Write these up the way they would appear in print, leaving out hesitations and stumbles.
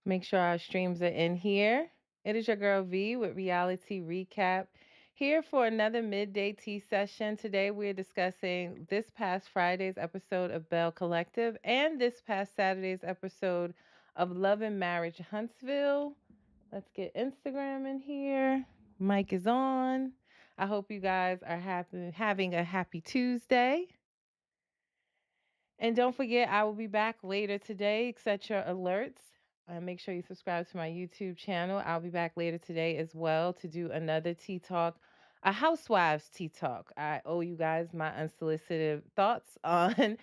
Make sure our streams are in here. It is your girl V with Reality Recap. Here for another midday tea session. Today we're discussing this past Friday's episode of Belle Collective and this past Saturday's episode of Love and Marriage Huntsville. Let's get Instagram in here. Mic is on. I hope you guys are having a happy Tuesday. And don't forget, I will be back later today. Set your alerts. Make sure you subscribe to my YouTube channel. I'll be back later today as well to do another Tea Talk, a Housewives Tea Talk. I owe you guys my unsolicited thoughts on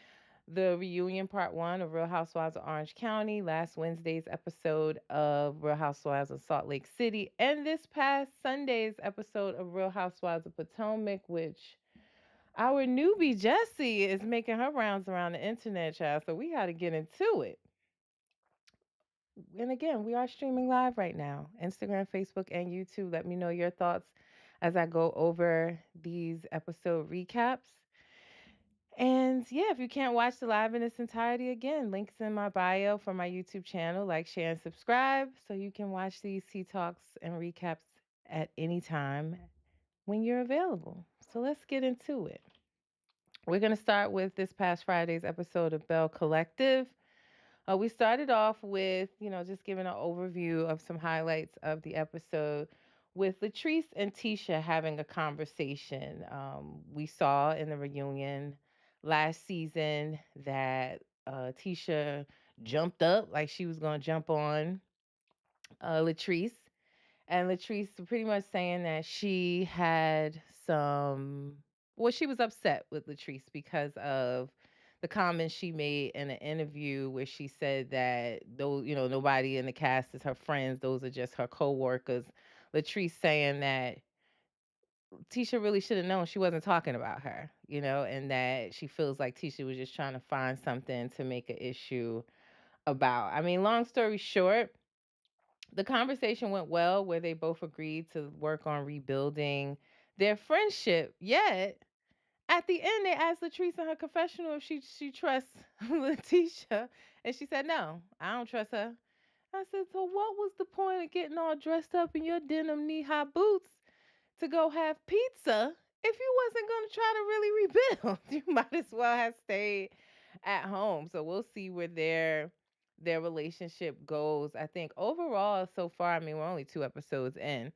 the reunion part one of Real Housewives of Orange County, last Wednesday's episode of Real Housewives of Salt Lake City, and this past Sunday's episode of Real Housewives of Potomac, which our newbie Jessie is making her rounds around the internet, child. So we got to get into it. And again, we are streaming live right now, Instagram, Facebook, and YouTube. Let me know your thoughts as I go over these episode recaps. And yeah, if you can't watch the live in its entirety, again, links in my bio for my YouTube channel. Like, share, and subscribe so you can watch these Tea Talks and recaps at any time when you're available. So let's get into it. We're going to start with this past Friday's episode of Belle Collective. We started off with, just giving an overview of some highlights of the episode with Latrice and Tisha having a conversation. We saw in the reunion last season that Tisha jumped up like she was going to jump on Latrice. And Latrice pretty much saying that she had she was upset with Latrice because of the comments she made in an interview where she said that those, nobody in the cast is her friends, those are just her co-workers. Latrice saying that Tisha really should have known she wasn't talking about her, and that she feels like Tisha was just trying to find something to make an issue about. I mean, long story short, the conversation went well where they both agreed to work on rebuilding their friendship. Yet at the end, they asked Latrice in her confessional if she trusts Letitia, and she said no, I don't trust her. I said, so what was the point of getting all dressed up in your denim knee-high boots to go have pizza if you wasn't going to try to really rebuild? You might as well have stayed at home. So we'll see where their relationship goes. I think overall so far, I mean, we're only 2 episodes in.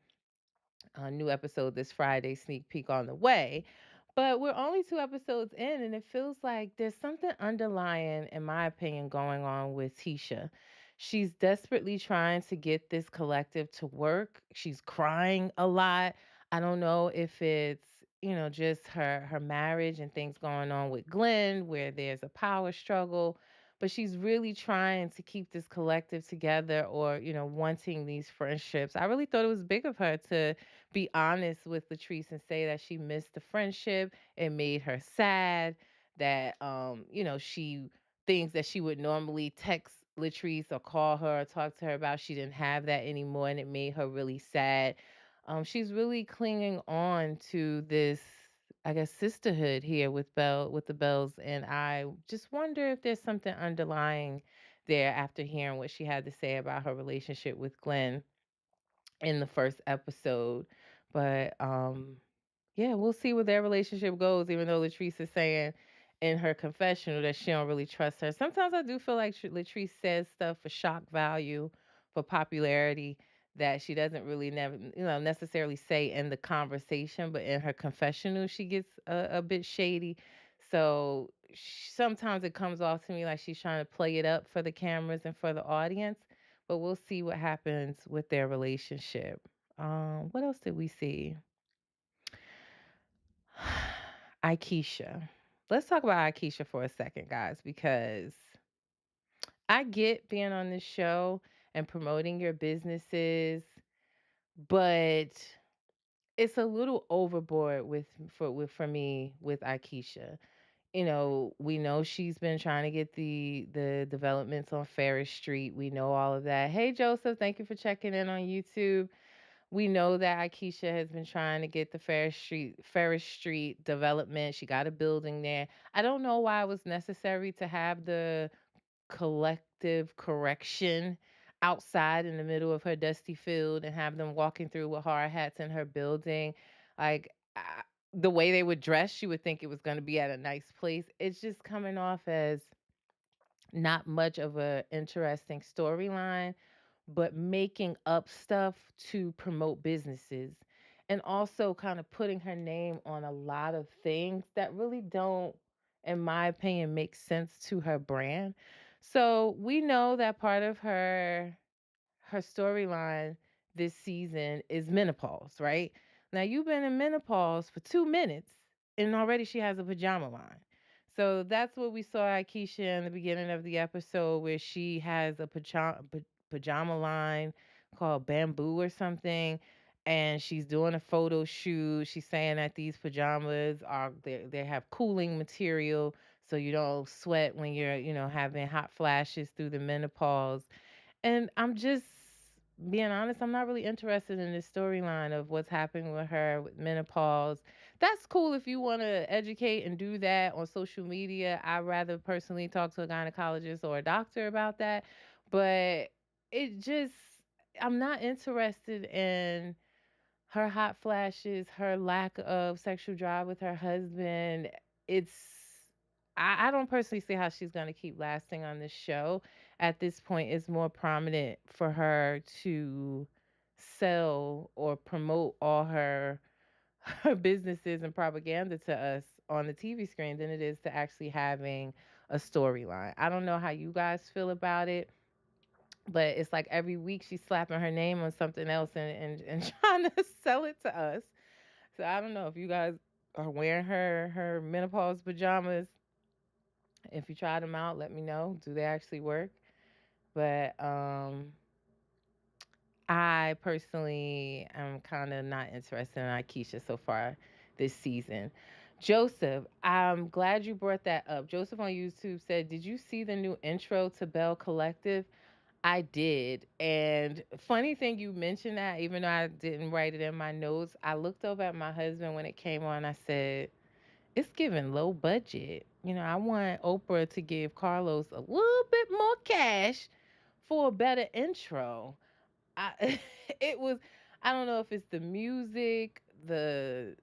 A new episode this Friday, sneak peek on the way. But we're only 2 episodes in, and it feels like there's something underlying, in my opinion, going on with Tisha. She's desperately trying to get this collective to work. She's crying a lot. I don't know if it's, just her marriage and things going on with Glenn, where there's a power struggle. But she's really trying to keep this collective together or, wanting these friendships. I really thought it was big of her to be honest with Latrice and say that she missed the friendship. It made her sad that she things that she would normally text Latrice or call her or talk to her about, she didn't have that anymore, and it made her really sad. She's really clinging on to this, I guess, sisterhood here with the Bells, and I just wonder if there's something underlying there after hearing what she had to say about her relationship with Glenn in the first episode. But yeah, we'll see where their relationship goes, even though Latrice is saying in her confessional that she don't really trust her. Sometimes I do feel like Latrice says stuff for shock value, for popularity, that she doesn't really never necessarily say in the conversation, but in her confessional she gets a bit shady. So sometimes it comes off to me like she's trying to play it up for the cameras and for the audience, but we'll see what happens with their relationship. What else did we see? Aikisha. Let's talk about Aikisha for a second, guys, because I get being on this show and promoting your businesses, but it's a little overboard for me with Aikisha. We know she's been trying to get the developments on Ferris Street. We know all of that. Hey Joseph, thank you for checking in on YouTube. We know that Aikisha has been trying to get the Ferris Street development. She got a building there. I don't know why it was necessary to have the collective correction outside in the middle of her dusty field and have them walking through with hard hats in her building. Like, the way they would dress, you would think it was going to be at a nice place. It's just coming off as not much of a interesting storyline, but making up stuff to promote businesses, and also kind of putting her name on a lot of things that really don't, in my opinion, make sense to her brand. So we know that part of her storyline this season is menopause, right? Now you've been in menopause for 2 minutes and already she has a pajama line. So that's what we saw Akeisha in the beginning of the episode where she has a pajama line called Bamboo or something. And she's doing a photo shoot. She's saying that these pajamas are they have cooling material so you don't sweat when you're, having hot flashes through the menopause. And I'm just being honest, I'm not really interested in this storyline of what's happening with her with menopause. That's cool if you want to educate and do that on social media. I'd rather personally talk to a gynecologist or a doctor about that. But it just, I'm not interested in her hot flashes, her lack of sexual drive with her husband. It's I don't personally see how she's gonna keep lasting on this show. At this point, it's more prominent for her to sell or promote all her businesses and propaganda to us on the TV screen than it is to actually having a storyline. I don't know how you guys feel about it, but it's like every week she's slapping her name on something else and trying to sell it to us. So I don't know if you guys are wearing her menopause pajamas. If you try them out, let me know. Do they actually work? But I personally am kind of not interested in Akeisha so far this season. Joseph, I'm glad you brought that up. Joseph on YouTube said, "Did you see the new intro to Belle Collective?" I did. And funny thing you mentioned that, even though I didn't write it in my notes, I looked over at my husband when it came on. I said, it's giving low budget. I want Oprah to give Carlos a little bit more cash for a better intro. I it was I don't know if it's the music, the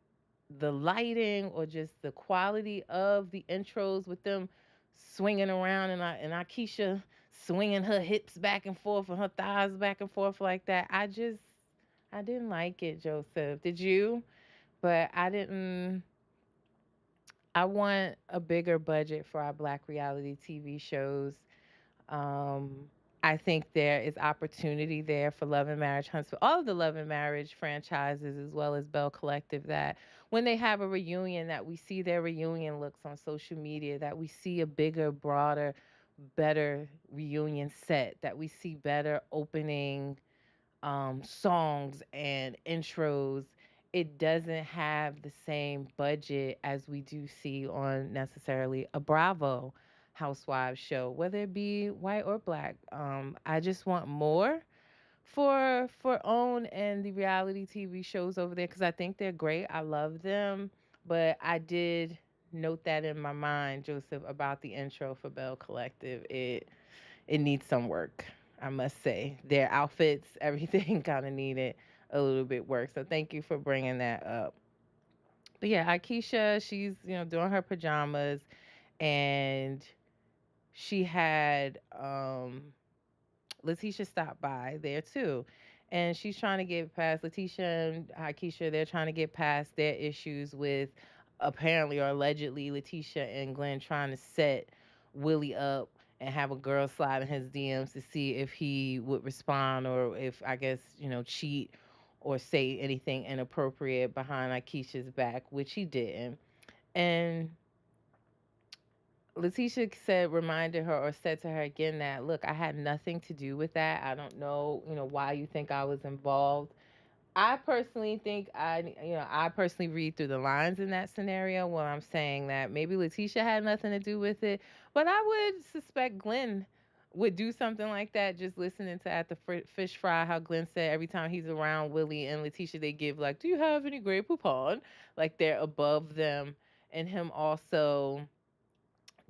lighting, or just the quality of the intros with them swinging around and Akeisha swinging her hips back and forth and her thighs back and forth like that. I didn't like it, Joseph. Did you? But I didn't. I want a bigger budget for our black reality TV shows. Um, I think there is opportunity there for Love and Marriage Huntsville, all of the Love and Marriage franchises, as well as Bell Collective, that when they have a reunion, that we see their reunion looks on social media, that we see a bigger, broader, better reunion set, that we see better opening songs and intros. It doesn't have the same budget as we do see on necessarily a Bravo Housewives show, whether it be white or black. I just want more for OWN and the reality TV shows over there because I think they're great. I love them, but I did note that in my mind, Joseph, about the intro for Bell Collective. It needs some work, I must say. Their outfits, everything kind of needed a little bit work. So thank you for bringing that up. But yeah, Akeisha, she's doing her pajamas, and she had Letitia stopped by there too. And she's trying to get past Letitia and Keisha, they're trying to get past their issues with apparently or allegedly Letitia and Glenn trying to set Willie up and have a girl slide in his DMs to see if he would respond or if I guess, cheat or say anything inappropriate behind Akeisha's back, which he didn't. And Letitia said, reminded her or said to her again that, look, I had nothing to do with that. I don't know, why you think I was involved. I personally think I personally read through the lines in that scenario where I'm saying that maybe Letitia had nothing to do with it, but I would suspect Glenn would do something like that. Just listening to at the fish fry how Glenn said every time he's around Willie and Letitia, they give like, "Do you have any Grey Poupon?" Like they're above them, and him also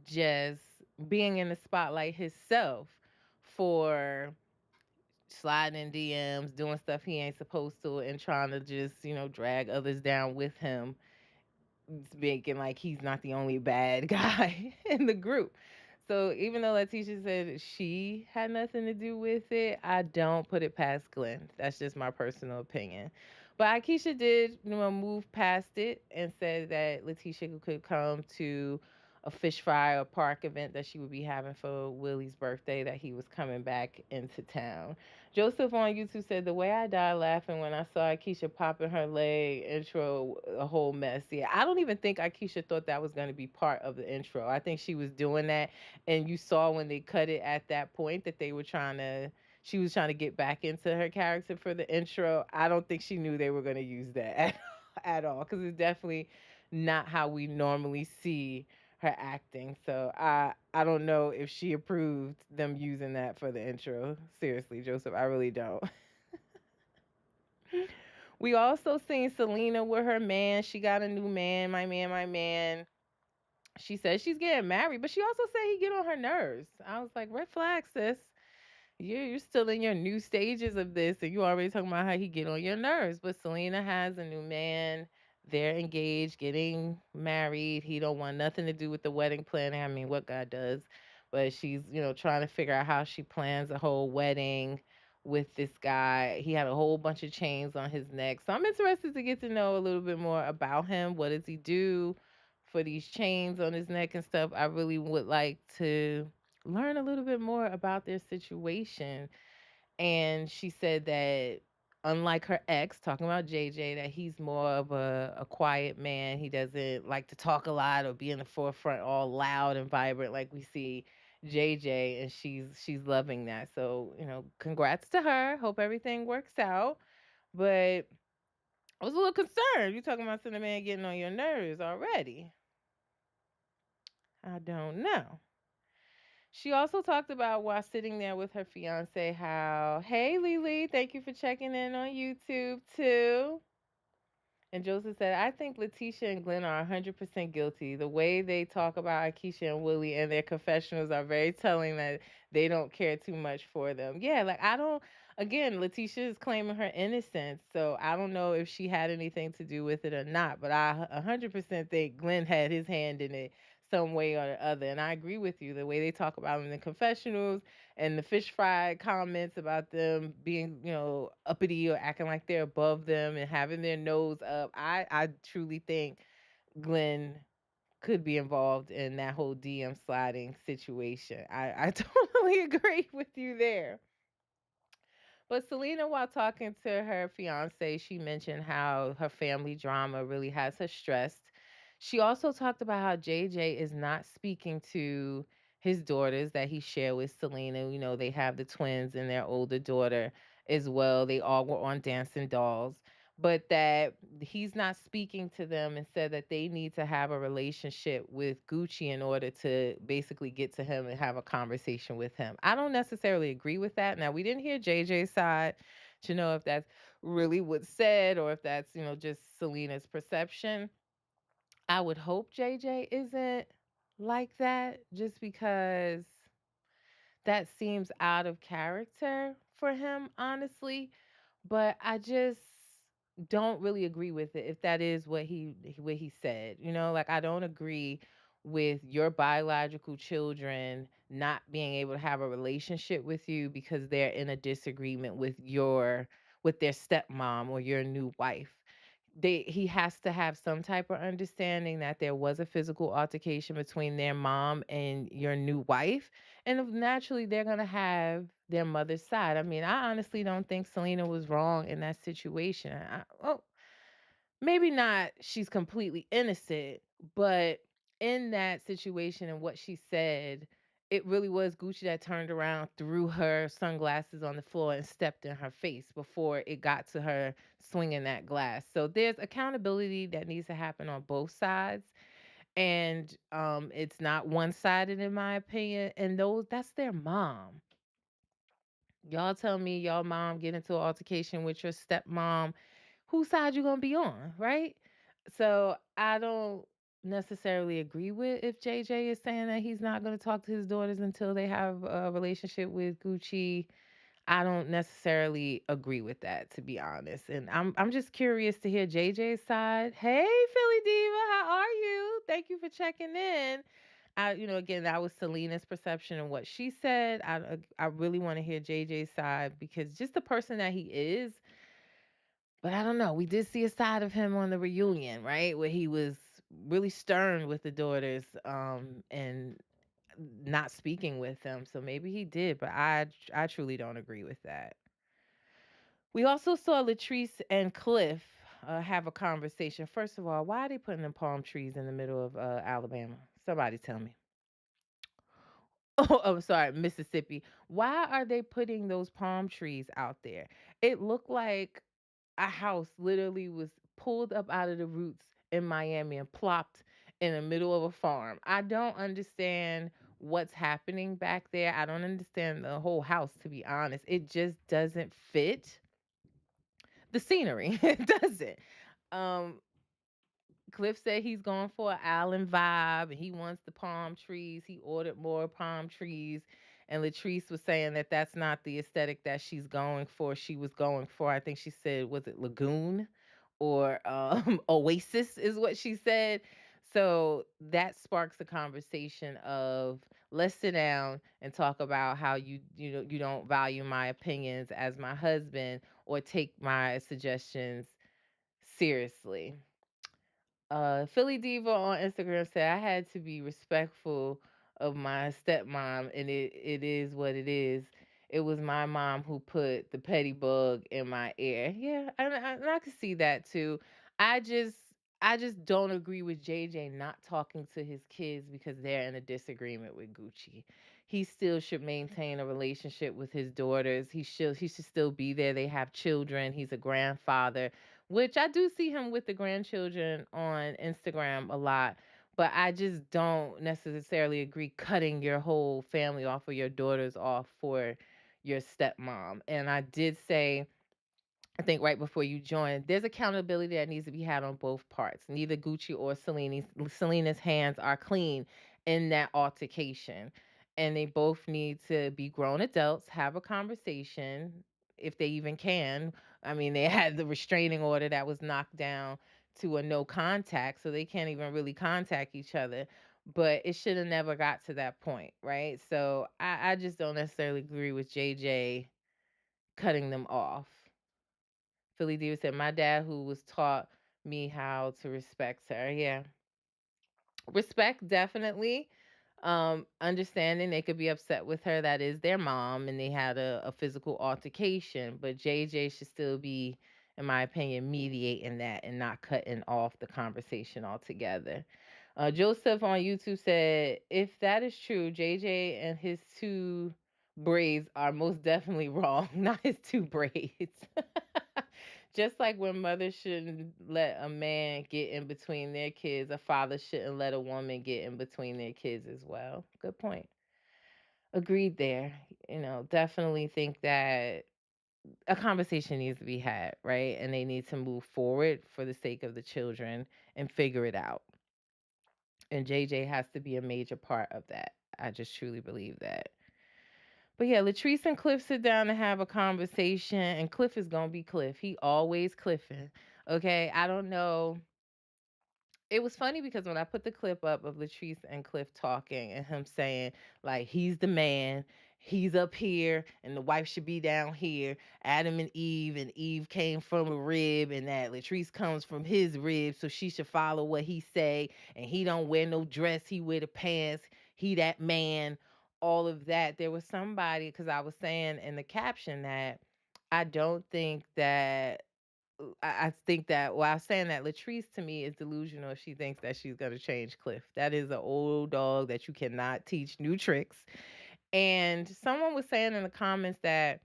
just being in the spotlight himself for sliding in DMs, doing stuff he ain't supposed to, and trying to just, drag others down with him, making like he's not the only bad guy in the group. So even though Letitia said she had nothing to do with it, I don't put it past Glenn. That's just my personal opinion. But Akeisha did, move past it and said that Letitia could come to a fish fry or park event that she would be having for Willie's birthday, that he was coming back into town. Joseph on YouTube said, the way I died laughing when I saw Akeisha popping her leg intro, a whole mess. Yeah, I don't even think Akeisha thought that was going to be part of the intro. I think she was doing that. And you saw when they cut it at that point that she was trying to get back into her character for the intro. I don't think she knew they were going to use that at all, because it's definitely not how we normally see her acting. So I don't know if she approved them using that for the intro. Seriously, Joseph, I really don't. We also seen Selena with her man. She got a new man, my man, my man. She says she's getting married, but she also said he get on her nerves. I was like, red flag, sis. You're still in your new stages of this, and you already talking about how he get on your nerves. But Selena has a new man. They're engaged, getting married. He don't want nothing to do with the wedding planning. I mean, what God does. But she's, trying to figure out how she plans a whole wedding with this guy. He had a whole bunch of chains on his neck. So I'm interested to get to know a little bit more about him. What does he do for these chains on his neck and stuff? I really would like to learn a little bit more about their situation. And she said that, unlike her ex, talking about JJ, that he's more of a quiet man. He doesn't like to talk a lot or be in the forefront all loud and vibrant like we see JJ, and she's loving that. So, congrats to her. Hope everything works out. But I was a little concerned. You talking about Cinnamon getting on your nerves already. I don't know. She also talked about, while sitting there with her fiance, how, hey, Lily, thank you for checking in on YouTube too. And Joseph said, I think Letitia and Glenn are 100% guilty. The way they talk about Akeisha and Willie and their confessionals are very telling that they don't care too much for them. Yeah, like I don't, again, Letitia is claiming her innocence. So I don't know if she had anything to do with it or not. But I 100% think Glenn had his hand in it some way or the other. And I agree with you. The way they talk about him in the confessionals and the fish fry comments about them being, uppity or acting like they're above them and having their nose up. I truly think Glenn could be involved in that whole DM sliding situation. I totally agree with you there. But Selena, while talking to her fiance, she mentioned how her family drama really has her stressed. She also talked about how JJ is not speaking to his daughters that he shared with Selena. They have the twins and their older daughter as well. They all were on Dancing Dolls, but that he's not speaking to them, and said that they need to have a relationship with Gucci in order to basically get to him and have a conversation with him. I don't necessarily agree with that. Now, we didn't hear JJ's side to know if that's really what's said or if that's, just Selena's perception. I would hope JJ isn't like that, just because that seems out of character for him, honestly. But I just don't really agree with it if that is what he said. Like, I don't agree with your biological children not being able to have a relationship with you because they're in a disagreement with their stepmom or your new wife. He has to have some type of understanding that there was a physical altercation between their mom and your new wife, and naturally they're going to have their mother's side. I mean, I honestly don't think Selena was wrong in that situation. Well, maybe not she's completely innocent, but in that situation and what she said, it really was Gucci that turned around, threw her sunglasses on the floor, and stepped in her face before it got to her swinging that glass. So there's accountability that needs to happen on both sides. And it's not one-sided, in my opinion. And that's their mom. Y'all tell me y'all mom get into an altercation with your stepmom, whose side you gonna be on, right? So I don't necessarily agree with if JJ is saying that he's not gonna talk to his daughters until they have a relationship with Gucci. I don't necessarily agree with that, to be honest. And I'm just curious to hear JJ's side. Hey, Philly Diva, how are you? Thank you for checking in. Again, that was Selena's perception and what she said. I really want to hear JJ's side because just the person that he is. But I don't know. We did see a side of him on the reunion, right, where he was really stern with the daughters, and not speaking with them. So maybe he did, but I truly don't agree with that. We also saw Latrice and Cliff have a conversation. First of all, why are they putting them palm trees in the middle of Alabama? Somebody tell me. Oh, I'm sorry, Mississippi. Why are they putting those palm trees out there? It looked like a house literally was pulled up out of the roots in Miami and plopped in the middle of a farm. I don't understand what's happening back there. I don't understand the whole house, to be honest. It just doesn't fit the scenery. It doesn't. Um, Cliff said he's going for an island vibe and he wants the palm trees. He ordered more palm trees. And Latrice was saying that that's not the aesthetic that she's going for. She was going for, I think she said, was it Lagoon or Oasis, is what she said. So that sparks a conversation of, let's sit down and talk about how you don't value my opinions as my husband or take my suggestions seriously. Philly Diva on Instagram said I had to be respectful of my stepmom, and it is what it is. It was my mom who put the petty bug in my ear. Yeah, and I can see that too. I just I just don't agree with JJ not talking to his kids because they're in a disagreement with Gucci. He still should maintain a relationship with his daughters. He should still be there. They have children. He's a grandfather, which I do see him with the grandchildren on Instagram a lot. But I just don't necessarily agree cutting your whole family off or your daughters off for your stepmom. And I did say, I think right before you joined, there's accountability that needs to be had on both parts. Neither Gucci or Selena's hands are clean in that altercation. And they both need to be grown adults, have a conversation if they even can. I mean, they had the restraining order that was knocked down to a no contact, so they can't even really contact each other. But it should have never got to that point, right? So I just don't necessarily agree with JJ cutting them off. Philly Diva said, my dad, who was taught me how to respect her. Yeah. Respect, definitely. Understanding they could be upset with her. That is their mom, and they had a physical altercation. But JJ should still be, in my opinion, mediating that and not cutting off the conversation altogether. Joseph on YouTube said, if that is true, JJ and his two braids are most definitely wrong, not his two braids. Just like when mothers shouldn't let a man get in between their kids, a father shouldn't let a woman get in between their kids as well. Good point. Agreed there. Definitely think that a conversation needs to be had, right? And they need to move forward for the sake of the children and figure it out. And JJ has to be a major part of that. I just truly believe that. But yeah, Latrice and Cliff sit down and have a conversation, and Cliff is gonna be Cliff. He always Cliffing. Okay, I don't know. It was funny because when I put the clip up of Latrice and Cliff talking and him saying, like, he's the man, he's up here, and the wife should be down here. Adam and Eve came from a rib, and that Latrice comes from his rib, so she should follow what he say. And he don't wear no dress, he wear the pants. He that man, all of that. There was somebody, because I was saying in the caption that I don't think that I think that while saying that Latrice to me is delusional if she thinks that she's gonna change Cliff. That is an old dog that you cannot teach new tricks. And someone was saying in the comments that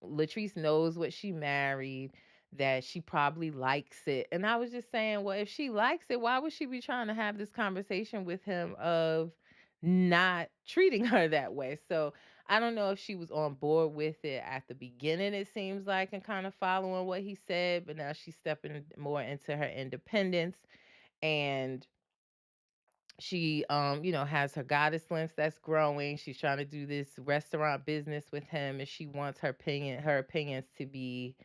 Latrice knows what she married, that she probably likes it. And I was just saying, well, if she likes it, why would she be trying to have this conversation with him of not treating her that way? So I don't know if she was on board with it at the beginning, it seems like, and kind of following what he said, but now she's stepping more into her independence. And She has her goddess lens that's growing. She's trying to do this restaurant business with him, and she wants her opinions to be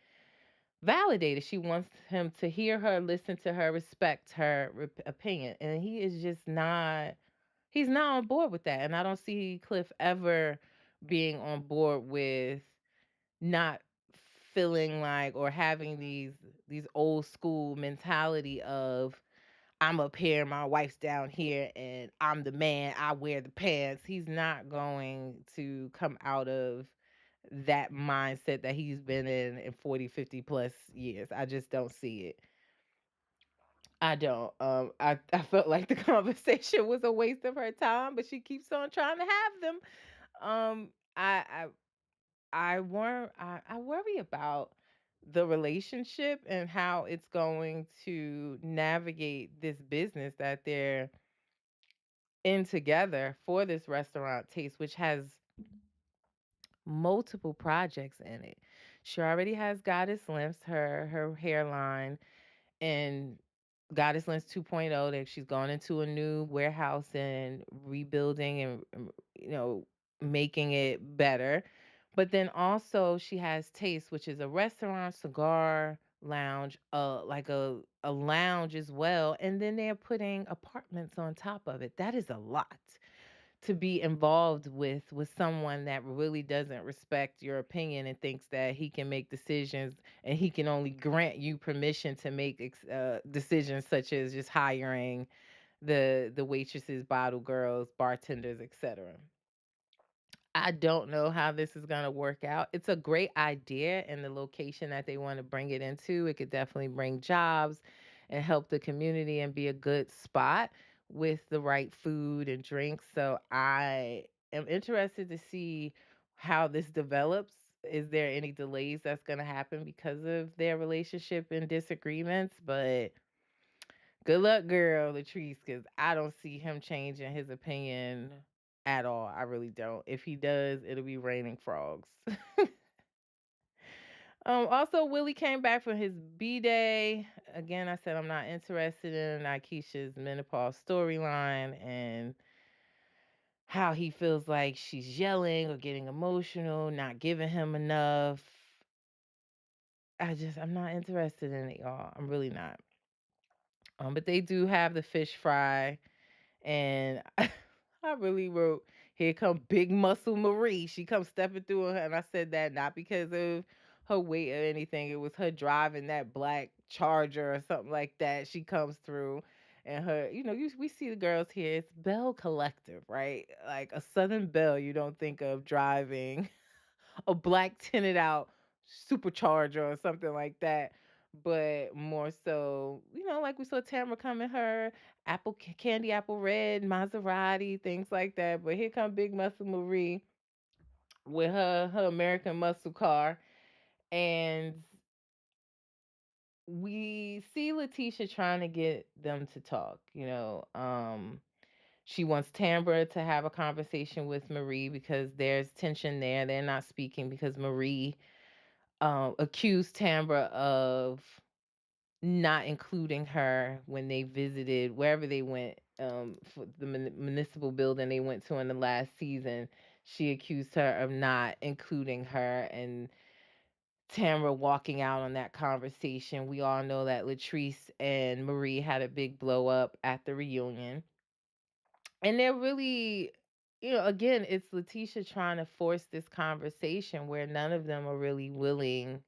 validated. She wants him to hear her, listen to her, respect her opinion. And he is just not, he's not on board with that. And I don't see Cliff ever being on board with not feeling like, or having these old school mentality of, I'm up here, my wife's down here, and I'm the man, I wear the pants. He's not going to come out of that mindset that he's been in 40, 50 plus years. I just don't see it. I don't. I felt like the conversation was a waste of her time, but she keeps on trying to have them. Um, I I worry about the relationship and how it's going to navigate this business that they're in together for this restaurant taste, which has multiple projects in it. She already has Goddess Limps, her hairline, and Goddess Lens 2.0, that she's gone into a new warehouse and rebuilding and making it better. But then also she has Taste, which is a restaurant, cigar lounge, like a lounge as well. And then they're putting apartments on top of it. That is a lot to be involved with someone that really doesn't respect your opinion and thinks that he can make decisions, and he can only grant you permission to make decisions such as just hiring the waitresses, bottle girls, bartenders, etc. I don't know how this is going to work out. It's a great idea, and the location that they want to bring it into, it could definitely bring jobs and help the community and be a good spot with the right food and drinks. So I am interested to see how this develops. Is there any delays that's going to happen because of their relationship and disagreements? But good luck, girl, Latrice, because I don't see him changing his opinion at all. I really don't. If he does, it'll be raining frogs. Also, Willie came back from his B day. Again, I said I'm not interested in Aikisha's menopause storyline and how he feels like she's yelling or getting emotional, not giving him enough. I'm not interested in it, y'all. I'm really not. But they do have the fish fry. And I really wrote, "Here come Big Muscle Marie." She comes stepping through her, and I said that not because of her weight or anything. It was her driving that black Charger or something like that. She comes through, and we see the girls here. It's Belle Collective, right? Like a Southern Belle. You don't think of driving a black tinted out supercharger or something like that. But more so, like we saw Tamara come in her candy apple red Maserati, things like that. But here come Big Muscle Marie with her American muscle car, and we see Letitia trying to get them to talk. She wants Tambra to have a conversation with Marie because there's tension there. They're not speaking because Marie accused Tambra of not including her when they visited wherever they went, for the municipal building they went to in the last season. She accused her of not including her, and Tamara walking out on that conversation. We all know that Latrice and Marie had a big blow up at the reunion. And they're really, again, it's Letitia trying to force this conversation where none of them are really willing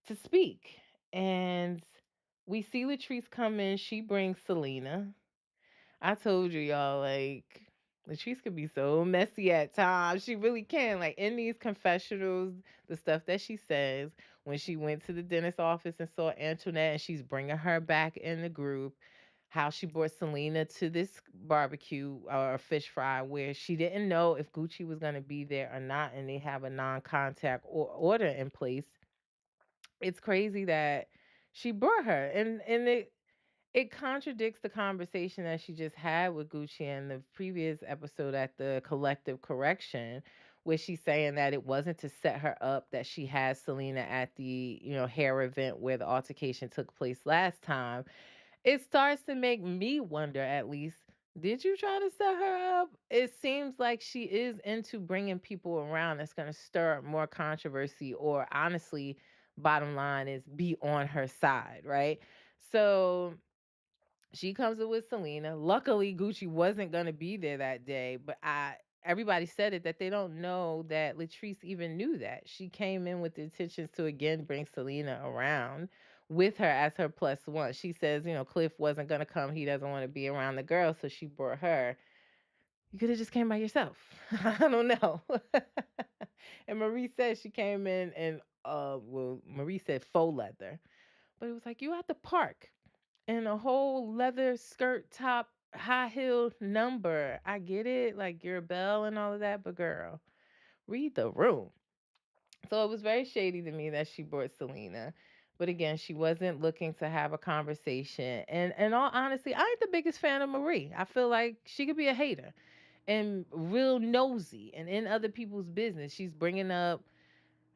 to speak. And we see Latrice come in. She brings Selena. I told you, y'all, like, Latrice could be so messy at times. She really can. Like, in these confessionals, the stuff that she says when she went to the dentist office and saw Antoinette, and she's bringing her back in the group, how she brought Selena to this barbecue or fish fry where she didn't know if Gucci was going to be there or not, and they have a non contact order in place. It's crazy that she brought her, and it contradicts the conversation that she just had with Gucci in the previous episode at the collective correction, where she's saying that it wasn't to set her up, that she had Selena at the hair event where the altercation took place last time. It starts to make me wonder, at least, Did you try to set her up? It seems like she is into bringing people around that's going to stir up more controversy, or honestly, bottom line is be on her side, right? So she comes in with Selena. Luckily, Gucci wasn't gonna be there that day, but I everybody said it that they don't know that Latrice even knew that. She came in with the intentions to again bring Selena around with her as her plus one. She says, Cliff wasn't gonna come. He doesn't want to be around the girls, so she brought her. You could have just came by yourself. I don't know. And Marie said she came in and well, Marie said faux leather, but it was like you at the park and a whole leather skirt top, high heel number. I get it, like you're a belle and all of that, but girl, read the room. So it was very shady to me that she brought Selena. But again, she wasn't looking to have a conversation. And in all honesty, I ain't the biggest fan of Marie. I feel like she could be a hater and real nosy and in other people's business. She's bringing up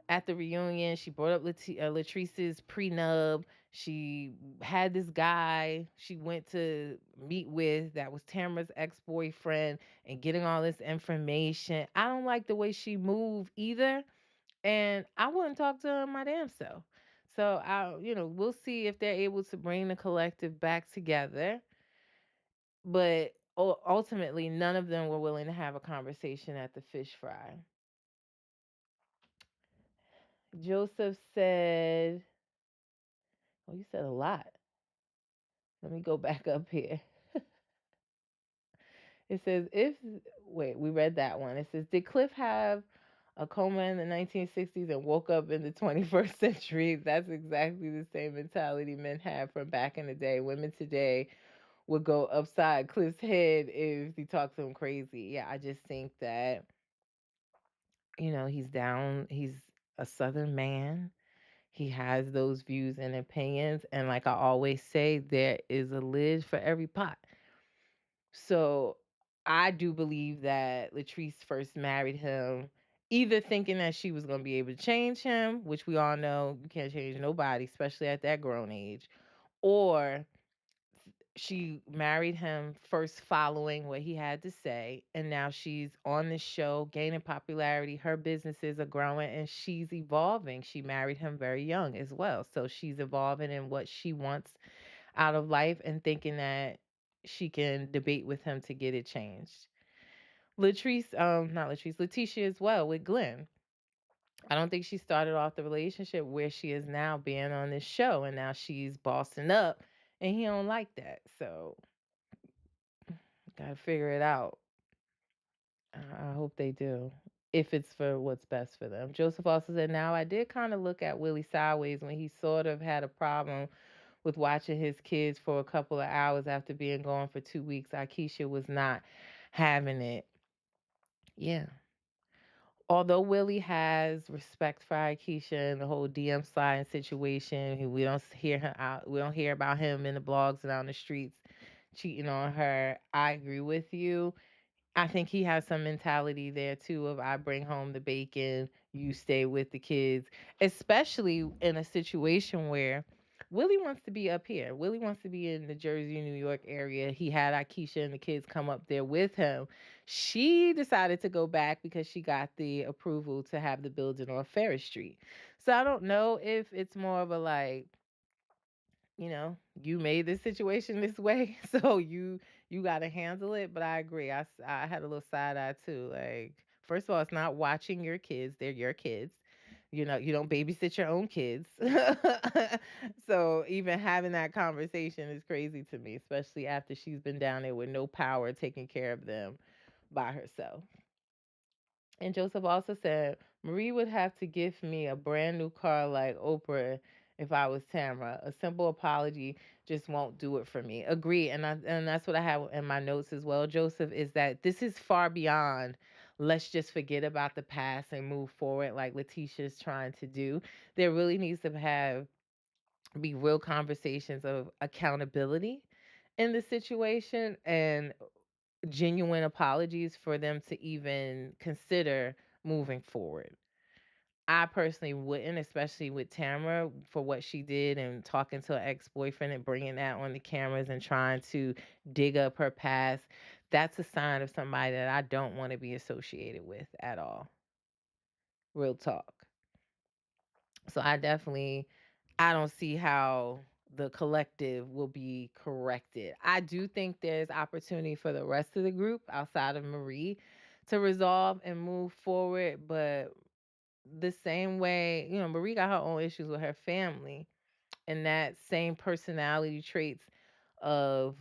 at the reunion. She brought up Latrice's prenup. She had this guy she went to meet with that was Tamara's ex boyfriend and getting all this information. I don't like the way she moved either. And I wouldn't talk to her my damn self. So we'll see if they're able to bring the collective back together. But ultimately, none of them were willing to have a conversation at the fish fry. Joseph said, "Oh, you said a lot. Let me go back up here." It says, wait, we read that one. It says, did Cliff have a coma in the 1960s and woke up in the 21st century? That's exactly the same mentality men had from back in the day. Women today would go upside Cliff's head if he talked to him crazy. Yeah, I just think that, he's down. He's a Southern man. He has those views and opinions. And like I always say, there is a lid for every pot. So I do believe that Latrice first married him either thinking that she was going to be able to change him, which we all know you can't change nobody, especially at that grown age, or she married him first following what he had to say, and now she's on this show gaining popularity. Her businesses are growing and she's evolving. She married him very young as well, so she's evolving in what she wants out of life and thinking that she can debate with him to get it changed. Not Latrice, Letitia as well with Glenn. I don't think she started off the relationship where she is now being on this show, and now she's bossing up and he don't like that. So gotta figure it out. I hope they do. If it's for what's best for them. Joseph also said, now I did kind of look at Willie sideways when he sort of had a problem with watching his kids for a couple of hours after being gone for 2 weeks. Akeisha was not having it. Yeah. Although Willie has respect for Akeisha and the whole DM sliding situation, we don't hear him out. We don't hear about him in the blogs and on the streets cheating on her. I agree with you. I think he has some mentality there too of I bring home the bacon, you stay with the kids, especially in a situation where Willie wants to be up here. Willie wants to be in the Jersey, New York area. He had Akeisha and the kids come up there with him. She decided to go back because she got the approval to have the building on Ferris Street. So I don't know if it's more of a like, you made this situation this way, so you got to handle it. But I agree. I had a little side eye too. Like, first of all, it's not watching your kids; they're your kids. You don't babysit your own kids. So even having that conversation is crazy to me, especially after she's been down there with no power, taking care of them by herself. And Joseph also said, Marie would have to give me a brand new car like Oprah if I was Tamara. A simple apology just won't do it for me. Agree. And that's what I have in my notes as well, Joseph, is that this is far beyond let's just forget about the past and move forward like Letitia's trying to do. There really needs to be real conversations of accountability in the situation and genuine apologies for them to even consider moving forward. I personally wouldn't, especially with Tamara, for what she did and talking to her ex boyfriend and bringing that on the cameras and trying to dig up her past. That's a sign of somebody that I don't want to be associated with at all. Real talk. So I don't see how the collective will be corrected. I do think there's opportunity for the rest of the group outside of Marie to resolve and move forward, but the same way, Marie got her own issues with her family, and that same personality traits of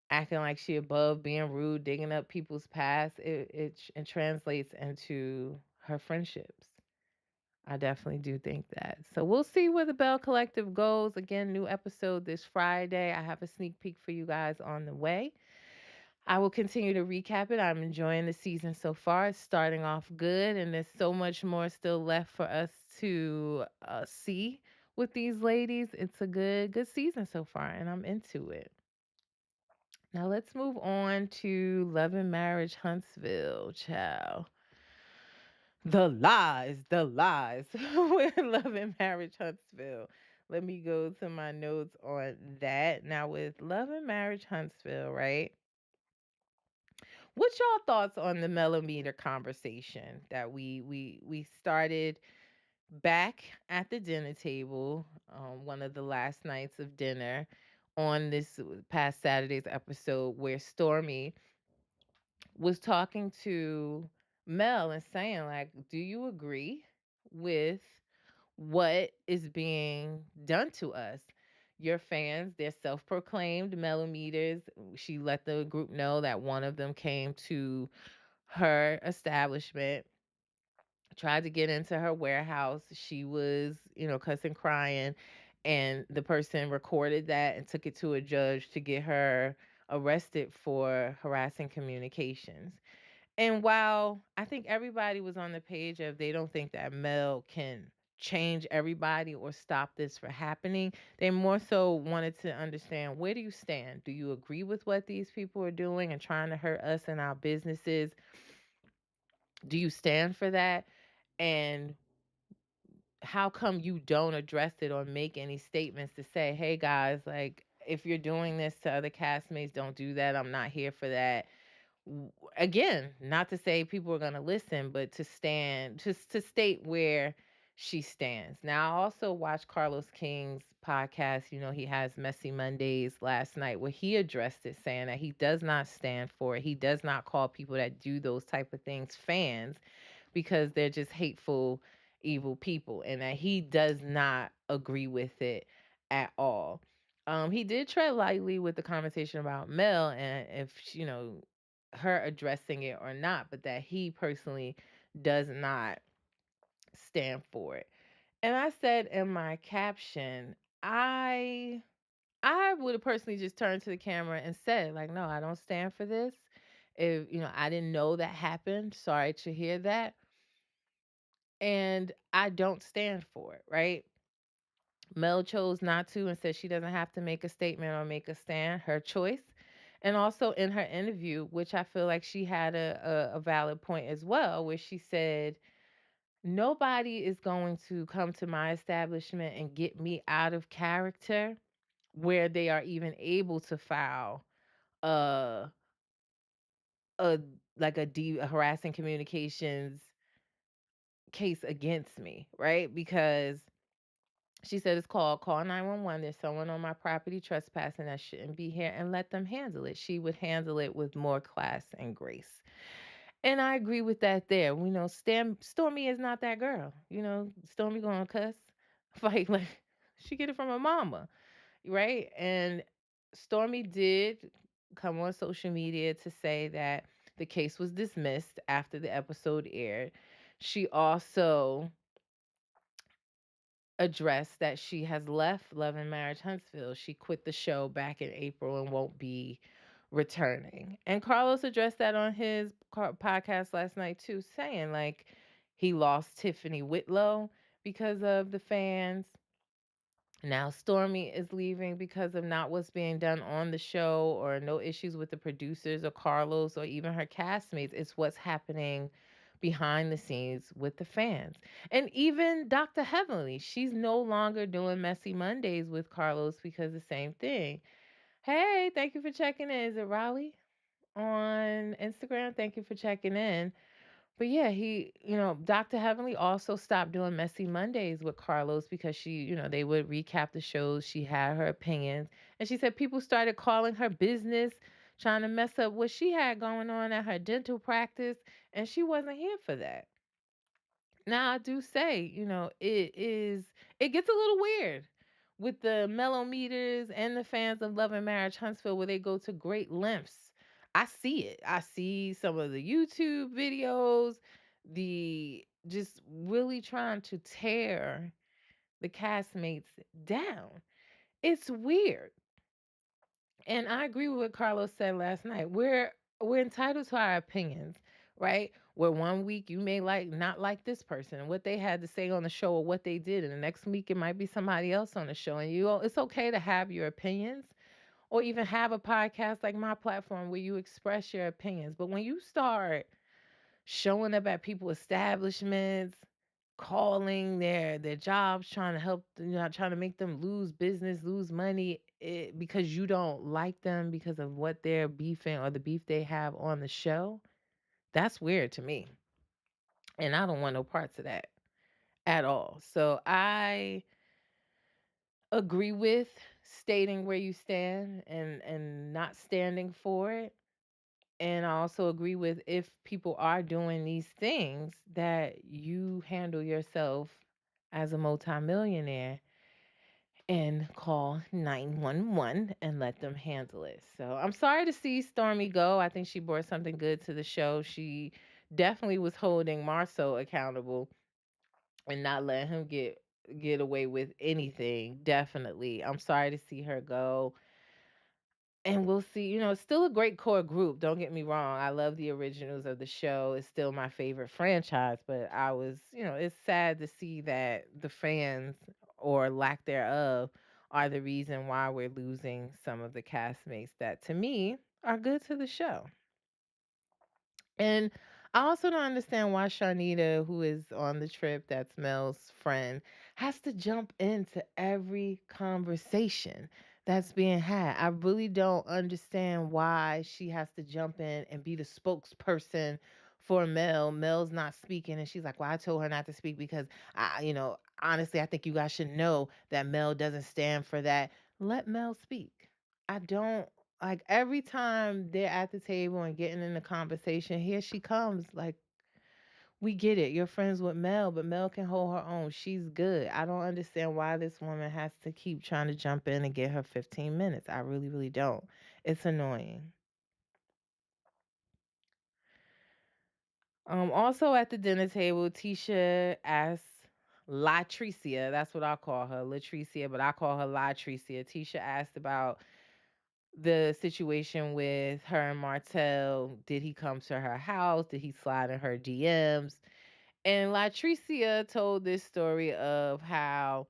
acting like she above, being rude, digging up people's past, it translates into her friendships. I definitely do think that. So we'll see where the Bell Collective goes. Again, new episode this Friday. I have a sneak peek for you guys on the way. I will continue to recap it. I'm enjoying the season so far. It's starting off good, and there's so much more still left for us to see with these ladies. It's a good season so far, and I'm into it. Now let's move on to Love and Marriage Huntsville, child. The lies with Love and Marriage Huntsville. Let me go to my notes on that. Now with Love and Marriage Huntsville, right? What's y'all thoughts on the millimeter conversation that we started back at the dinner table, one of the last nights of dinner on this past Saturday's episode where Stormy was talking to Mel and saying like, "Do you agree with what is being done to us?" Your fans, they're self-proclaimed millimeters. She let the group know that one of them came to her establishment, tried to get into her warehouse. She was, cussing, crying, and the person recorded that and took it to a judge to get her arrested for harassing communications. And while I think everybody was on the page of they don't think that Mel can change everybody or stop this from happening, they more so wanted to understand, where do you stand? Do you agree with what these people are doing and trying to hurt us and our businesses? Do you stand for that? And how come you don't address it or make any statements to say, hey guys, like, if you're doing this to other castmates, don't do that. I'm not here for that. Again, not to say people are going to listen, but to stand, just to state where she stands. Now, I also watched Carlos King's podcast. He has Messy Mondays last night, where he addressed it, saying that he does not stand for it. He does not call people that do those type of things fans, because they're just hateful, evil people, and that he does not agree with it at all. He did tread lightly with the conversation about Mel and if her addressing it or not, but that he personally does not stand for it. And I said in my caption, I would have personally just turned to the camera and said, like, no, I don't stand for this. If I didn't know that happened, sorry to hear that. And I don't stand for it, right? Mel chose not to and said she doesn't have to make a statement or make a stand, her choice. And also in her interview, which I feel like she had a valid point as well, where she said, nobody is going to come to my establishment and get me out of character where they are even able to file a, a like a harassing communications case against me, right? Because she said it's called Call 911. There's someone on my property trespassing that shouldn't be here, and let them handle it. She would handle it with more class and grace. And I agree with that there. Stormy is not that girl. Stormy gonna cuss, fight like she get it from her mama, right? And Stormy did come on social media to say that the case was dismissed after the episode aired. She also addressed that she has left Love and Marriage Huntsville. She quit the show back in April and won't be returning. And Carlos addressed that on his podcast last night too, saying like he lost Tiffany Whitlow because of the fans. Now Stormy is leaving because of not what's being done on the show or no issues with the producers or Carlos or even her castmates. It's what's happening behind the scenes with the fans. And even Dr. Heavenly, she's no longer doing Messy Mondays with Carlos because the same thing. Hey, thank you for checking in. Is it Raleigh on Instagram? Thank you for checking in. But yeah, Dr. Heavenly also stopped doing Messy Mondays with Carlos because they would recap the shows. She had her opinions. And she said people started calling her business, trying to mess up what she had going on at her dental practice. And she wasn't here for that. Now, I do say, it gets a little weird with the mellow meters and the fans of Love and Marriage Huntsville where they go to great lengths. I see it. I see some of the YouTube videos, the just really trying to tear the castmates down. It's weird. And I agree with what Carlos said last night. We're entitled to our opinions, right? Where one week you may not like this person and what they had to say on the show or what they did, and the next week it might be somebody else on the show. And it's okay to have your opinions or even have a podcast like my platform where you express your opinions. But when you start showing up at people establishments, calling their jobs, trying to help, trying to make them lose business, lose money because you don't like them because of what they're beefing or the beef they have on the show. That's weird to me, and I don't want no parts of that at all. So I agree with stating where you stand and not standing for it. And I also agree with, if people are doing these things, that you handle yourself as a multimillionaire and call 911 and let them handle it. So I'm sorry to see Stormy go. I think she brought something good to the show. She definitely was holding Marceau accountable and not letting him get away with anything. Definitely. I'm sorry to see her go. And we'll see. It's still a great core group. Don't get me wrong. I love the originals of the show. It's still my favorite franchise. But it's sad to see that the fans, or lack thereof, are the reason why we're losing some of the castmates that, to me, are good to the show. And I also don't understand why Sharnita, who is on the trip, that's Mel's friend, has to jump into every conversation that's being had. I really don't understand why she has to jump in and be the spokesperson for Mel. Mel's not speaking, and she's like, "Well, I told her not to speak because honestly, I think you guys should know that Mel doesn't stand for that." Let Mel speak. I don't like, every time they're at the table and getting in the conversation, here she comes. Like, we get it. You're friends with Mel, but Mel can hold her own. She's good. I don't understand why this woman has to keep trying to jump in and get her 15 minutes. I really, really don't. It's annoying. Also at the dinner table, Tisha asked Latricia, that's what I call her, Latricia, but I call her Latricia. Tisha asked about the situation with her and Martell. Did he come to her house? Did he slide in her DMs? And Latricia told this story of how,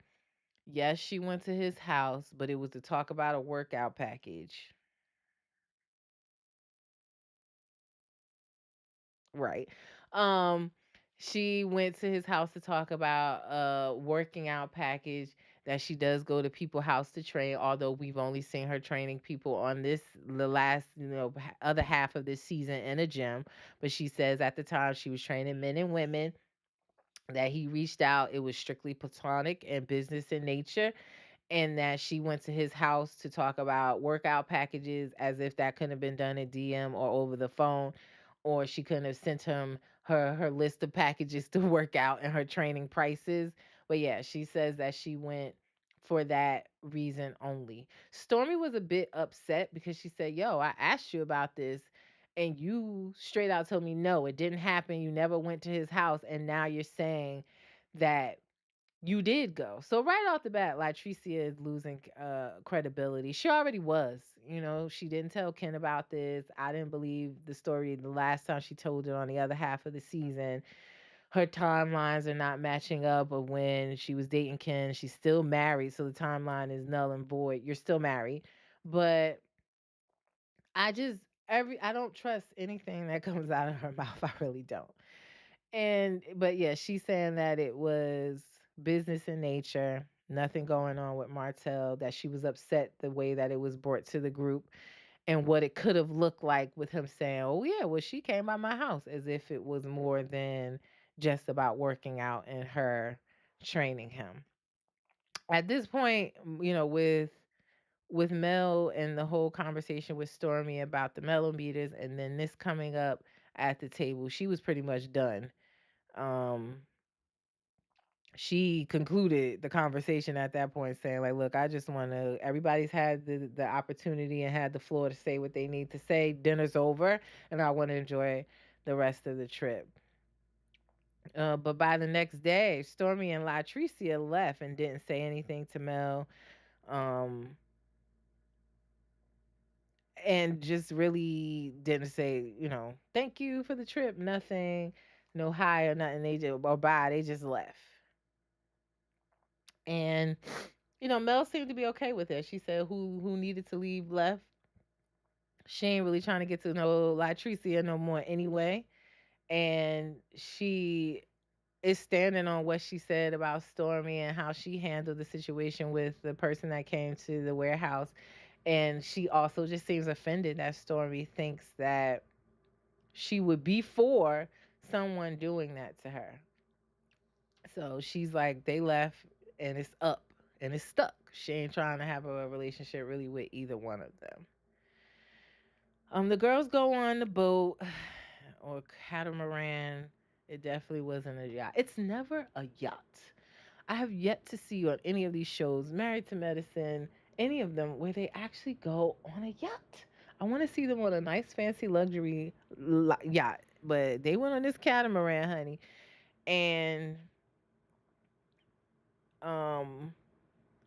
yes, she went to his house, but it was to talk about a workout package. Right. Um, she went to his house to talk about a working out package that she does go to people's house to train, although we've only seen her training people on the last, other half of this season in a gym. But she says at the time she was training men and women, that he reached out. It was strictly platonic and business in nature, and that she went to his house to talk about workout packages, as if that couldn't have been done in DM or over the phone, or she couldn't have sent him her list of packages to work out and her training prices. But yeah, she says that she went for that reason only. Stormy was a bit upset because she said, "Yo, I asked you about this and you straight out told me no, it didn't happen. You never went to his house, and now you're saying that you did go." So right off the bat, Latricia is losing credibility. She already was. She didn't tell Ken about this. I didn't believe the story the last time she told it on the other half of the season. Her timelines are not matching up of when she was dating Ken. She's still married, so the timeline is null and void. You're still married. But I just I don't trust anything that comes out of her mouth. I really don't. But yeah, she's saying that it was business in nature, nothing going on with Martell, that she was upset the way that it was brought to the group and what it could have looked like with him saying, "Oh yeah, well she came by my house," as if it was more than just about working out and her training him. At this point, with Mel and the whole conversation with Stormy about the millimeters and then this coming up at the table, she was pretty much done. Um she concluded the conversation at that point saying like, look, I just want to, everybody's had the opportunity and had the floor to say what they need to say. Dinner's over and I want to enjoy the rest of the trip. But by the next day, Stormy and Latricia left and didn't say anything to Mel. Um, and just really didn't say, thank you for the trip, nothing, no hi or nothing. They just, or bye, they just left. And Mel seemed to be okay with it. She said who needed to leave left. She ain't really trying to get to know Latricia no more anyway. And she is standing on what she said about Stormy and how she handled the situation with the person that came to the warehouse. And she also just seems offended that Stormy thinks that she would be for someone doing that to her. So she's like, they left and it's up and it's stuck. She ain't trying to have a relationship really with either one of them. The girls go on the boat or catamaran. It definitely wasn't a yacht. It's never a yacht. I have yet to see on any of these shows, Married to Medicine, any of them, where they actually go on a yacht. I want to see them on a nice, fancy luxury yacht, but they went on this catamaran, honey. And um,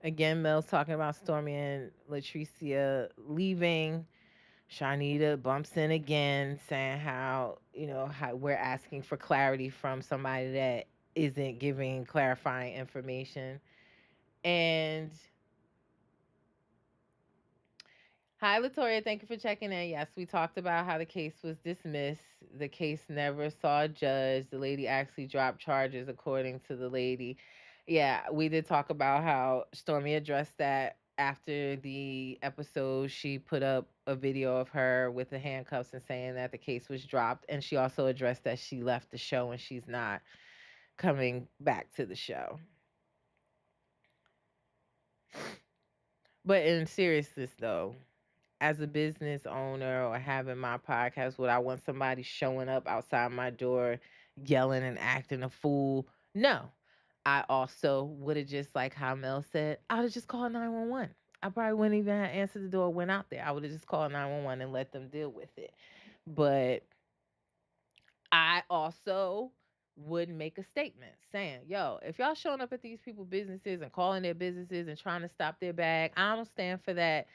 again, Mel's talking about Stormy and Latricia leaving. Shanita bumps in again, saying how we're asking for clarity from somebody that isn't giving clarifying information. And hi, Latoria. Thank you for checking in. Yes, we talked about how the case was dismissed. The case never saw a judge. The lady actually dropped charges, according to the lady. Yeah, we did talk about how Stormy addressed that after the episode. She put up a video of her with the handcuffs and saying that the case was dropped. And she also addressed that she left the show and she's not coming back to the show. But in seriousness, though, as a business owner or having my podcast, would I want somebody showing up outside my door yelling and acting a fool? No. I also would have just, like how Mel said, I would have just called 911. I probably wouldn't even have answered the door, went out there. I would have just called 911 and let them deal with it. But I also would make a statement saying, yo, if y'all showing up at these people businesses and calling their businesses and trying to stop their bag, I don't stand for that.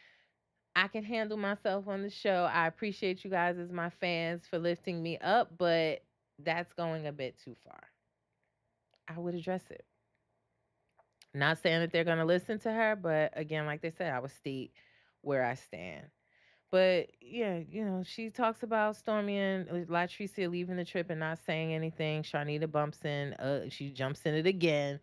I can handle myself on the show. I appreciate you guys as my fans for lifting me up, but that's going a bit too far. I would address it. Not saying that they're going to listen to her, but again, like they said, I would state where I stand. But yeah, she talks about Stormy and Latricia leaving the trip and not saying anything. Sharnita bumps in. She jumps in it again,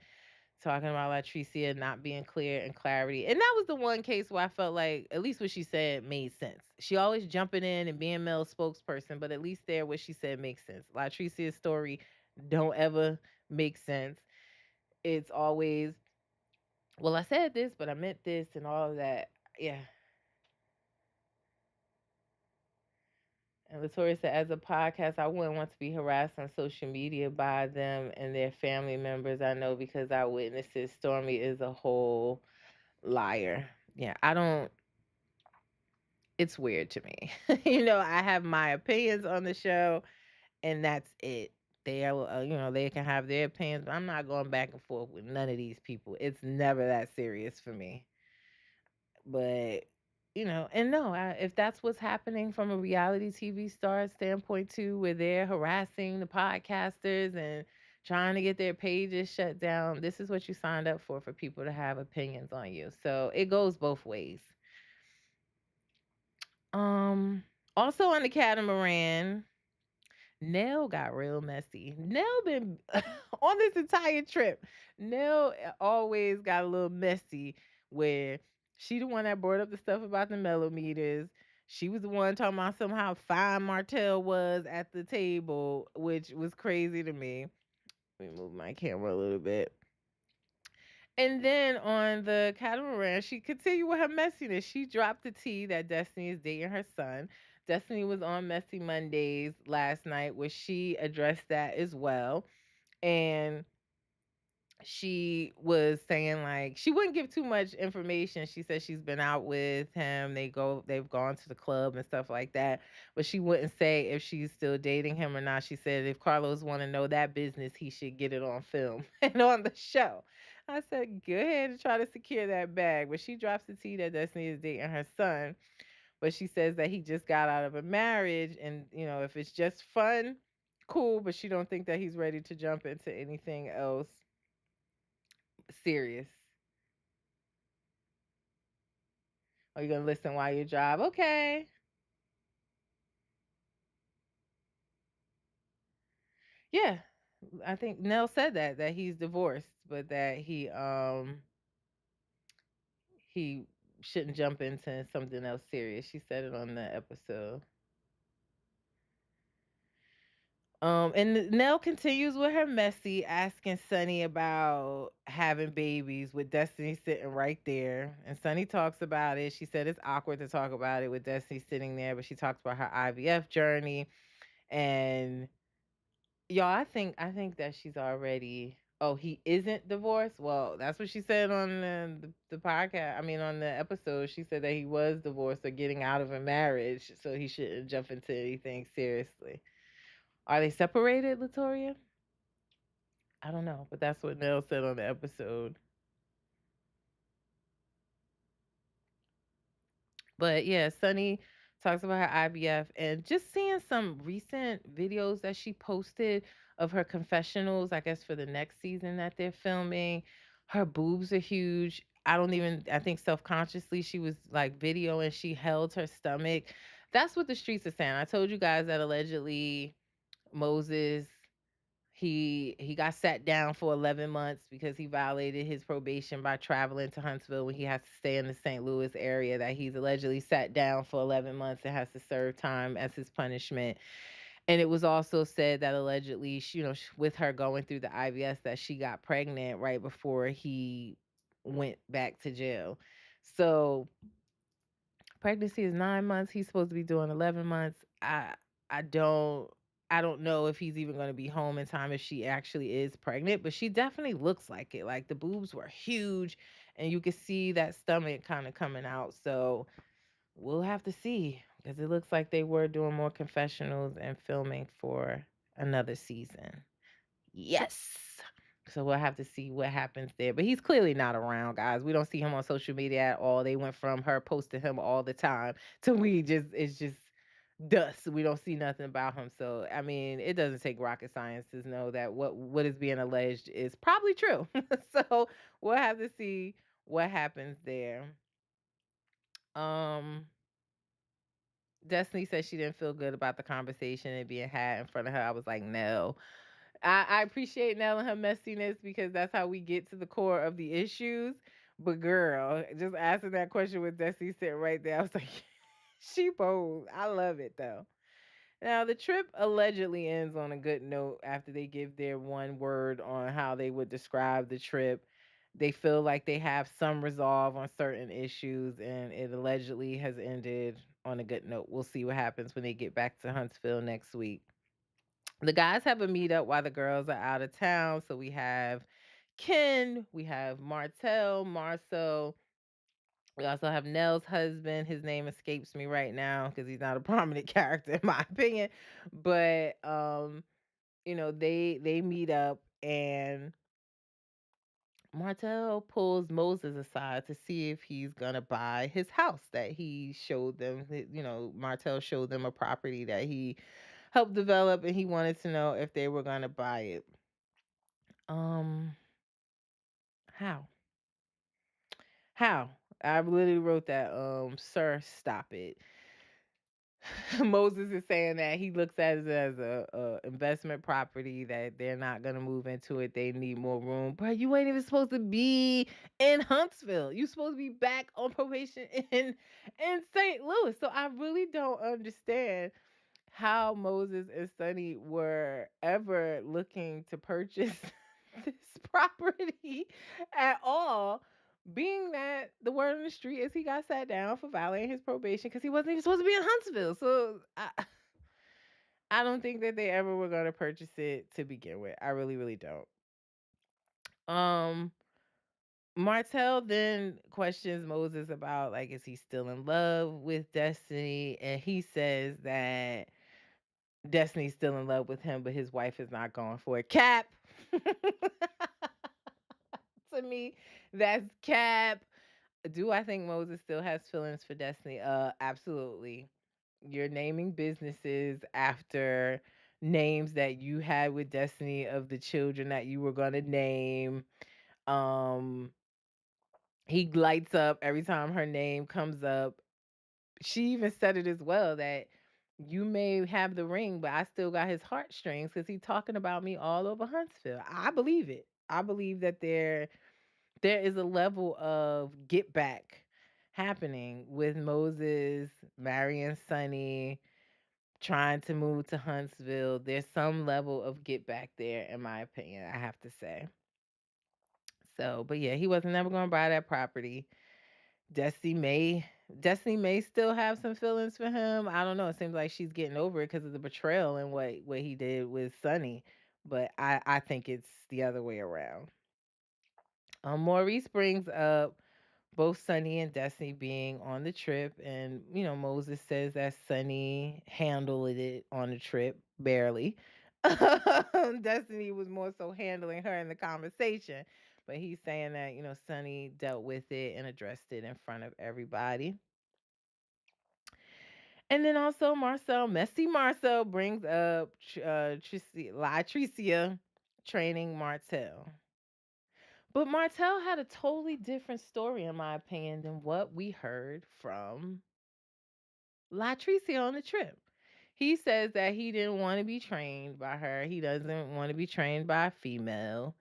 talking about Latricia not being clear and clarity. And that was the one case where I felt like at least what she said made sense. She always jumping in and being Mel's spokesperson, but at least there what she said makes sense. Latricia's story don't ever make sense. It's always, well, I said this, but I meant this and all of that. Yeah. And Latoria said, as a podcast, I wouldn't want to be harassed on social media by them and their family members. I know because I witnessed it. Stormy is a whole liar. Yeah, I don't, it's weird to me. I have my opinions on the show, and that's it. They are, they can have their opinions, but I'm not going back and forth with none of these people. It's never that serious for me. But and no, if that's what's happening from a reality TV star standpoint too, where they're harassing the podcasters and trying to get their pages shut down, this is what you signed up for people to have opinions on you. So it goes both ways. Um, Also on the catamaran, Nell got real messy. Nell been on this entire trip. Nell always got a little messy where she the one that brought up the stuff about the mellometers. She was the one talking about somehow fine Martell was at the table, which was crazy to me. Let me move my camera a little bit. And then on the catamaran, she continued with her messiness. She dropped the tea that Destiny is dating her son. Destiny was on Messy Mondays last night, where she addressed that as well. And she was saying like she wouldn't give too much information. She said she's been out with him. They've gone to the club and stuff like that. But she wouldn't say if she's still dating him or not. She said if Carlos want to know that business, he should get it on film and on the show. I said, go ahead and try to secure that bag. But she drops the tea that Destiny is dating her son. But she says that he just got out of a marriage and if it's just fun, cool, but she don't think that he's ready to jump into anything else serious. Are you gonna listen while you drive? Okay. Yeah. I think Nell said that he's divorced, but that he shouldn't jump into something else serious. She said it on the episode. And Nell continues with her messy, asking Sunny about having babies with Destiny sitting right there. And Sunny talks about it. She said it's awkward to talk about it with Destiny sitting there, but she talks about her IVF journey. And y'all, I think that she's already. Oh, he isn't divorced. Well, that's what she said on the podcast. I mean, on the episode, she said that he was divorced or getting out of a marriage, so he shouldn't jump into anything seriously. Are they separated, Latoria? I don't know, but that's what Nell said on the episode. But yeah, Sunny talks about her IVF and just seeing some recent videos that she posted of her confessionals, I guess for the next season that they're filming. Her boobs are huge. I think self consciously she was like videoing, she held her stomach. That's what the streets are saying. I told you guys that allegedly Moses he got sat down for 11 months because he violated his probation by traveling to Huntsville when he has to stay in the St. Louis area, that he's allegedly sat down for 11 months and has to serve time as his punishment. And it was also said that allegedly, with her going through the IVS, that she got pregnant right before he went back to jail. So pregnancy is 9 months. He's supposed to be doing 11 months. I don't I don't know if he's even going to be home in time if she actually is pregnant, but she definitely looks like it. Like the boobs were huge, and you could see that stomach kind of coming out. So we'll have to see because it looks like they were doing more confessionals and filming for another season. Yes. So we'll have to see what happens there. But he's clearly not around, guys. We don't see him on social media at all. They went from her posting him all the time to we just it's just dust. We don't see nothing about him. So I mean, it doesn't take rocket science to know that what is being alleged is probably true. So we'll have to see what happens there. Um Destiny said she didn't feel good about the conversation and being had in front of her. I was like, no. I appreciate Nell and her messiness because that's how we get to the core of the issues. But girl, just asking that question with Destiny sitting right there, I was like, she bold. I love it though. Now the trip allegedly ends on a good note after they give their one word on how they would describe the trip. They feel like they have some resolve on certain issues, and it allegedly has ended on a good note. We'll see what happens when they get back to Huntsville next week. The guys have a meetup while the girls are out of town. So we have Ken, we have Martell, Marcel. We also have Nell's husband. His name escapes me right now because he's not a prominent character in my opinion. But they meet up and Martell pulls Moses aside to see if he's gonna buy his house that he showed them. Martell showed them a property that he helped develop, and he wanted to know if they were gonna buy it. Um, how? How? I literally wrote that. Sir, stop it. Moses is saying that he looks at it as a investment property that they're not gonna move into it. They need more room. But you ain't even supposed to be in Huntsville. You supposed to be back on probation in St. Louis. So I really don't understand how Moses and Sonny were ever looking to purchase this property at all. Being that the word on the street is he got sat down for violating his probation because he wasn't even supposed to be in Huntsville. So I don't think that they ever were going to purchase it to begin with. I really, really don't. Um, Martell then questions Moses about like, is he still in love with Destiny? And he says that Destiny's still in love with him, but his wife is not going for it. Cap. To me, that's cap. Do I think Moses still has feelings for Destiny? Absolutely. You're naming businesses after names that you had with Destiny of the children that you were gonna name. Um, he lights up every time her name comes up. She even said it as well that you may have the ring, but I still got his heartstrings because he's talking about me all over Huntsville. I believe it. I believe that there is a level of get back happening with Moses marrying Sonny, trying to move to Huntsville. There's some level of get back there, in my opinion, I have to say. So, but yeah, he wasn't never gonna buy that property. Destiny may Destiny may still have some feelings for him. I don't know. It seems like she's getting over it because of the betrayal and what he did with Sonny. But I think it's the other way around. Maurice brings up both Sonny and Destiny being on the trip, and Moses says that Sonny handled it on the trip barely. Destiny was more so handling her in the conversation, but he's saying that Sonny dealt with it and addressed it in front of everybody. And then also Messy Marcel brings up Latricia training Martell. But Martell had a totally different story, in my opinion, than what we heard from Latrice on the trip. He says that he didn't want to be trained by her. He doesn't want to be trained by a female.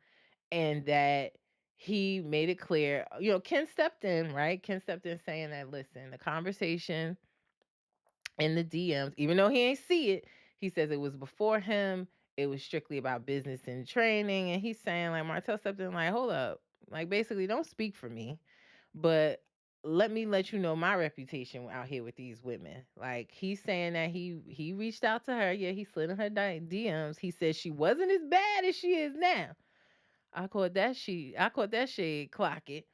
And that he made it clear, Ken stepped in, right? Ken stepped in saying that, listen, the conversation in the DMs, even though he ain't see it, he says it was before him. It was strictly about business and training. And he's saying, like, Martell stepped in, like, hold up. Like, basically, don't speak for me, but let me let you know my reputation out here with these women. Like, he's saying that he reached out to her. Yeah, he slid in her DMs. He said she wasn't as bad as she is now. I caught that shade, clock it.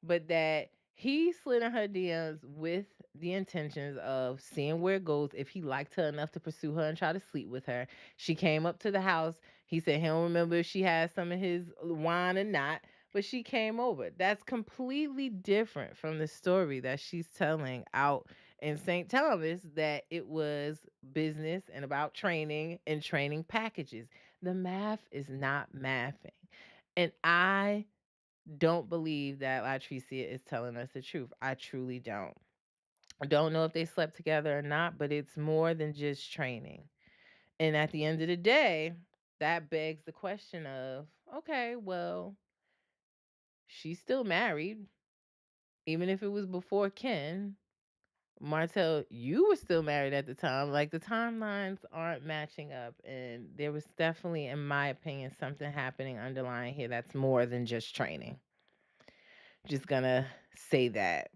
But that he slid in her DMs with the intentions of seeing where it goes if he liked her enough to pursue her and try to sleep with her. She came up to the house. He said he don't remember if she had some of his wine or not, but she came over. That's completely different from the story that she's telling out in St. Thomas, that it was business and about training and training packages. The math is not mathing. And I don't believe that Latricia is telling us the truth. I truly don't. I don't know if they slept together or not, but it's more than just training. And at the end of the day, that begs the question of, okay, well, she's still married, even if it was before Ken. Martell, you were still married at the time. Like, the timelines aren't matching up. And there was definitely, in my opinion, something happening underlying here that's more than just training. Just gonna say that.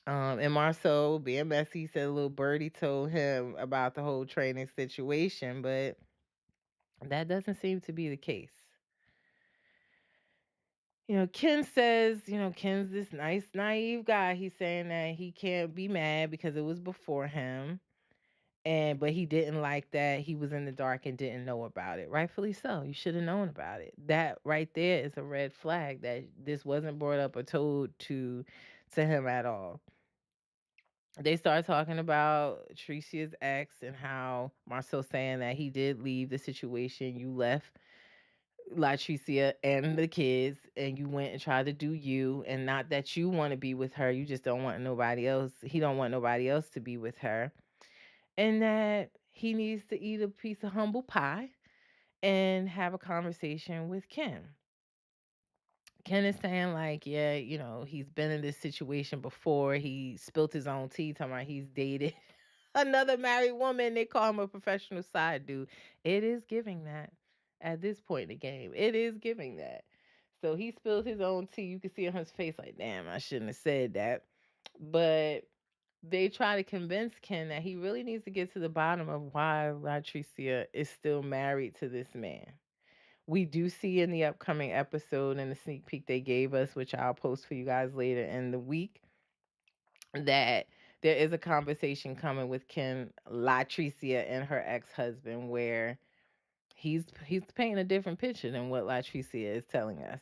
And Marceau, being messy, said a little birdie told him about the whole training situation, but that doesn't seem to be the case. Ken says, Ken's this nice, naive guy. He's saying that he can't be mad because it was before him. But he didn't like that he was in the dark and didn't know about it. Rightfully so. You should have known about it. That right there is a red flag that this wasn't brought up or told to him at all. They started talking about Tricia's ex and how Marcel saying that he did leave the situation. You left Latricia and the kids, and you went and tried to do you, and not that you want to be with her, you just don't want nobody else. He don't want nobody else to be with her, and that he needs to eat a piece of humble pie and have a conversation with Kim. Ken is saying like, yeah, he's been in this situation before. He spilt his own tea, talking about he's dated another married woman. They call him a professional side dude. It is giving that at this point in the game. It is giving that. So he spilled his own tea. You can see on his face like, damn, I shouldn't have said that. But they try to convince Ken that he really needs to get to the bottom of why Latricia is still married to this man. We do see in the upcoming episode and the sneak peek they gave us, which I'll post for you guys later in the week, that there is a conversation coming with Kim Latricia and her ex-husband where he's painting a different picture than what Latricia is telling us.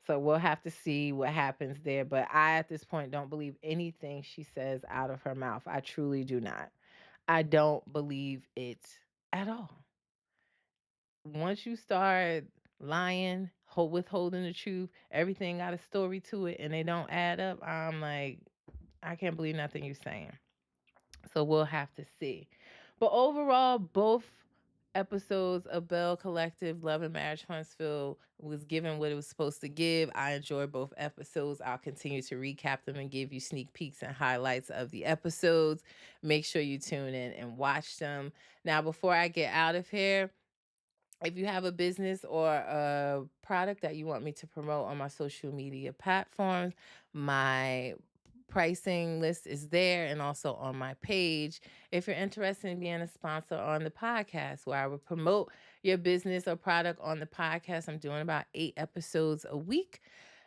So we'll have to see what happens there. But I, at this point, don't believe anything she says out of her mouth. I truly do not. I don't believe it at all. Once you start lying, withholding the truth, everything got a story to it, and they don't add up. I'm like, I can't believe nothing you're saying. So we'll have to see. But overall, both episodes of Belle Collective, Love and Marriage Huntsville was given what it was supposed to give. I enjoyed both episodes. I'll continue to recap them and give you sneak peeks and highlights of the episodes. Make sure you tune in and watch them. Now, before I get out of here, if you have a business or a product that you want me to promote on my social media platforms, my pricing list is there and also on my page. If you're interested in being a sponsor on the podcast, where I will promote your business or product on the podcast, I'm doing about 8 episodes a week.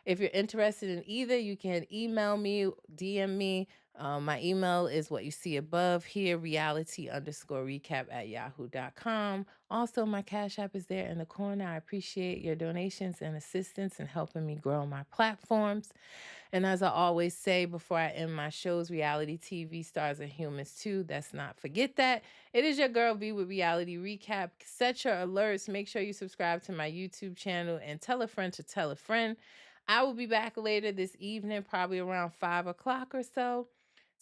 If you're interested in either, you can email me, DM me. My email is what you see above here, reality_recap@yahoo.com. Also, my Cash App is there in the corner. I appreciate your donations and assistance in helping me grow my platforms. And as I always say before I end my shows, reality TV stars are humans too. Let's not forget that. It is your girl V with Reality Recap. Set your alerts. Make sure you subscribe to my YouTube channel and tell a friend to tell a friend. I will be back later this evening, probably around 5 o'clock or so,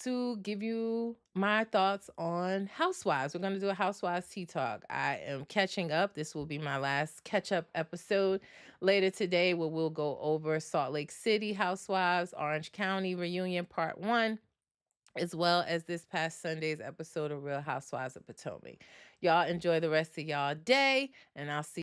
to give you my thoughts on Housewives. We're going to do a Housewives Tea Talk. I am catching up. This will be my last catch up episode later today, where we'll go over Salt Lake City Housewives, Orange County Reunion Part 1, as well as this past Sunday's episode of Real Housewives of Potomac. Y'all enjoy the rest of y'all day, and I'll see